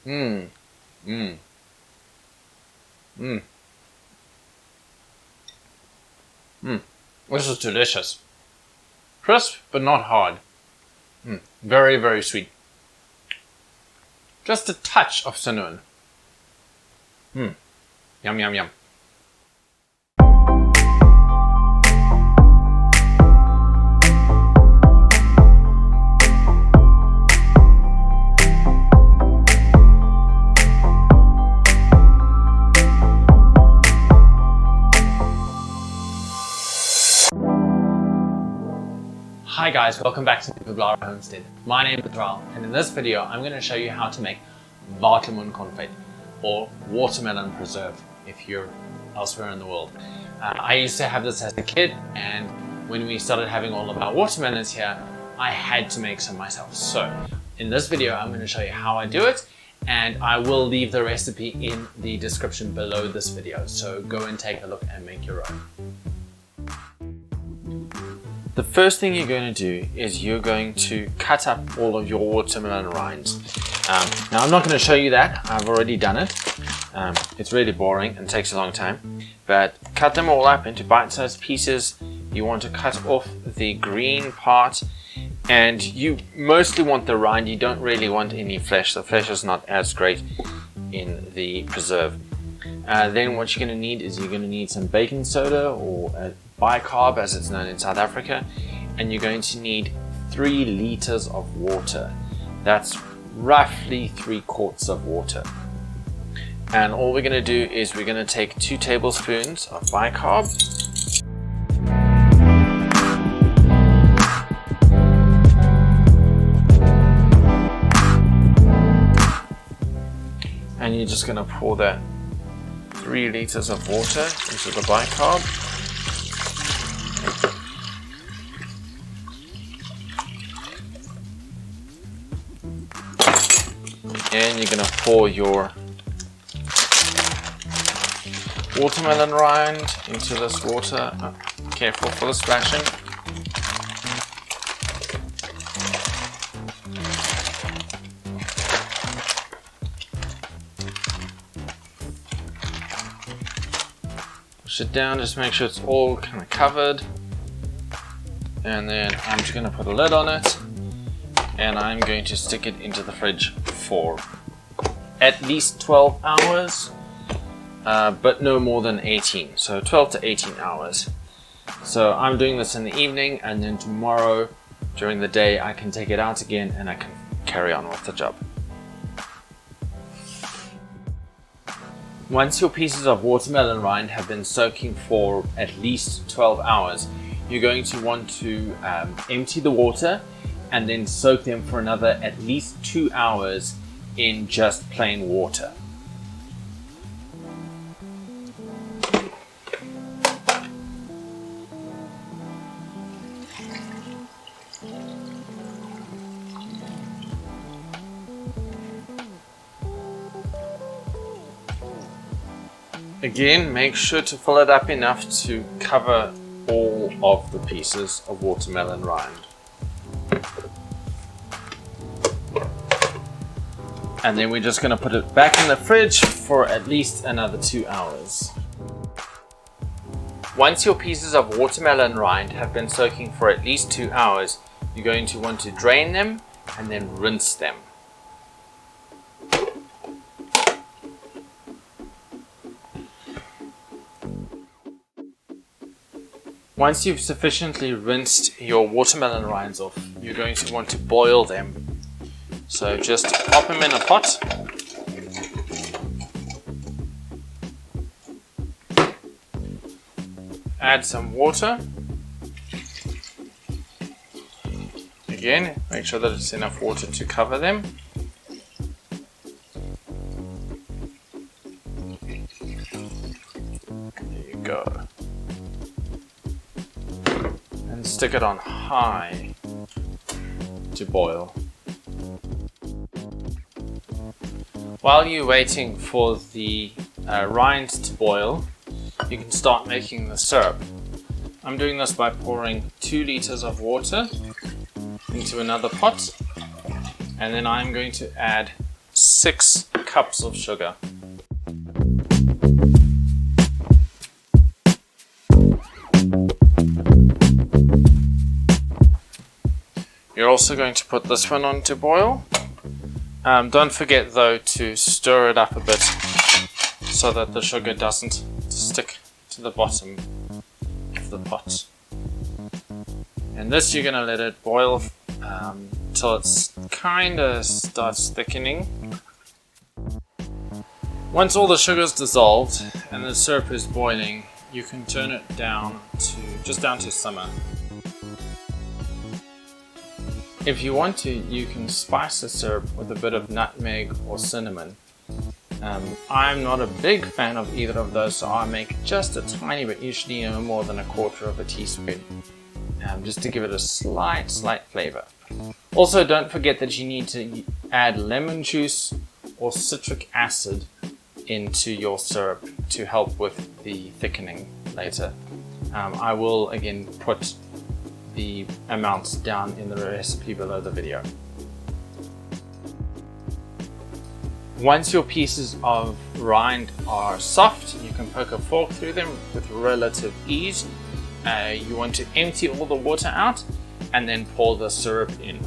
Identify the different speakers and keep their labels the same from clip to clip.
Speaker 1: Mmm. Mmm. Mmm. Mmm. This is delicious. Crisp, but not hard. Very, very sweet. Just a touch of cinnamon. Yum, yum, yum. Hi guys, welcome back to the Homestead. My name is Raul, and in this video I'm going to show you how to make Waatlemoen Konfyt, or watermelon preserve if you're elsewhere in the world. I used to have this as a kid, and when we started having all of our watermelons here, I had to make some myself. So in this video I'm going to show you how I do it, and I will leave the recipe in the description below this video, so go and take a look and make your own. The first thing you're going to do is you're going to cut up all of your watermelon rinds. Now I'm not going to show you that, I've already done it. It's really boring and takes a long time. But cut them all up into bite-sized pieces. You want to cut off the green part, and you mostly want the rind. You don't really want any flesh. The flesh is not as great in the preserve. Then what you're going to need is you're going to need some baking soda, or bicarb as it's known in South Africa, and you're going to need 3 liters of water. That's roughly 3 quarts of water. And all we're going to do is we're going to take 2 tablespoons of bicarb, and you're just going to pour that 3 liters of water into the bicarb. And you're going to pour your watermelon rind into this water. Oh, careful for the splashing. Push it down, just make sure it's all kind of covered. And then I'm just going to put a lid on it, and I'm going to stick it into the fridge for at least 12 hours, but no more than 18, so 12 to 18 hours. So I'm doing this in the evening, and then tomorrow during the day I can take it out again and I can carry on with the job. Once your pieces of watermelon rind have been soaking for at least 12 hours, you're going to want to empty the water and then soak them for another at least 2 hours in just plain water. Again, make sure to fill it up enough to cover all of the pieces of watermelon rind. And then we're just going to put it back in the fridge for at least another 2 hours. Once your pieces of watermelon rind have been soaking for at least 2 hours, you're going to want to drain them and then rinse them. Once you've sufficiently rinsed your watermelon rinds off, you're going to want to boil them. So just pop them in a pot. Add some water. Again, make sure that it's enough water to cover them. There you go. And stick it on high to boil. While you're waiting for the rind to boil, you can start making the syrup. I'm doing this by pouring 2 liters of water into another pot, and then I'm going to add 6 cups of sugar. You're also going to put this one on to boil. Don't forget though to stir it up a bit so that the sugar doesn't stick to the bottom of the pot. And this you're going to let it boil till it's kind of starts thickening. Once all the sugar is dissolved and the syrup is boiling, you can turn it down to simmer. If you want to, you can spice the syrup with a bit of nutmeg or cinnamon. I'm not a big fan of either of those, so I make just a tiny bit, usually no more than 1/4 teaspoon, just to give it a slight flavor. Also, don't forget that you need to add lemon juice or citric acid into your syrup to help with the thickening later. I will again put the amounts down in the recipe below the video. Once your pieces of rind are soft, you can poke a fork through them with relative ease. You want to empty all the water out and then pour the syrup in.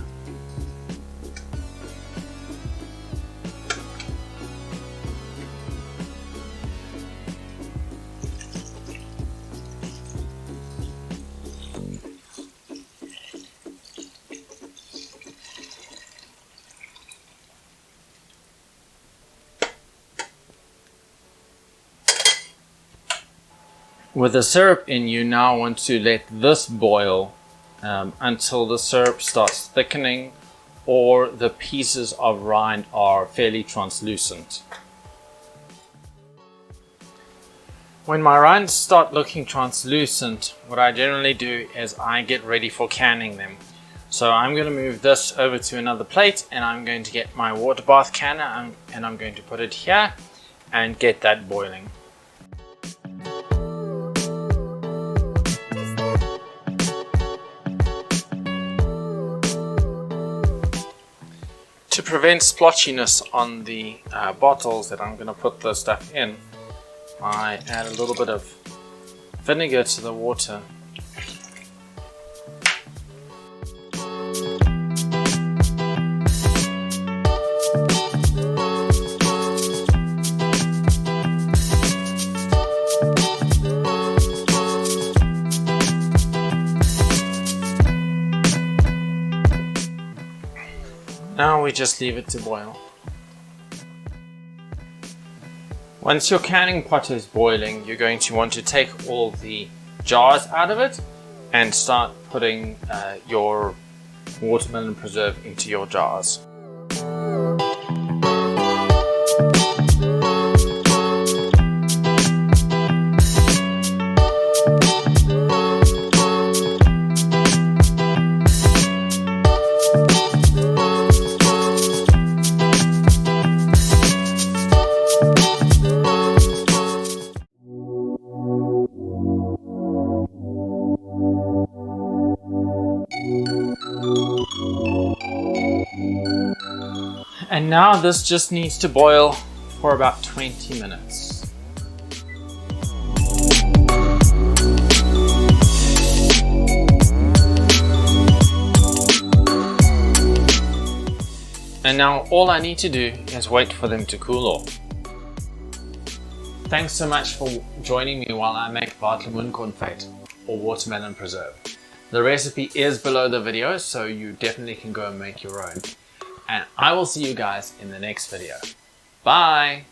Speaker 1: With the syrup in, you now want to let this boil until the syrup starts thickening or the pieces of rind are fairly translucent. When my rinds start looking translucent, what I generally do is I get ready for canning them. So I'm going to move this over to another plate and I'm going to get my water bath canner and I'm going to put it here and get that boiling. To prevent splotchiness on the bottles that I'm going to put the stuff in, I add a little bit of vinegar to the water. Now we just leave it to boil. Once your canning pot is boiling, you're going to want to take all the jars out of it and start putting your watermelon preserve into your jars. And now this just needs to boil for about 20 minutes. And now all I need to do is wait for them to cool off. Thanks so much for joining me while I make Waatlemoen Konfyt, or watermelon preserve. The recipe is below the video, so you definitely can go and make your own. And I will see you guys in the next video. Bye!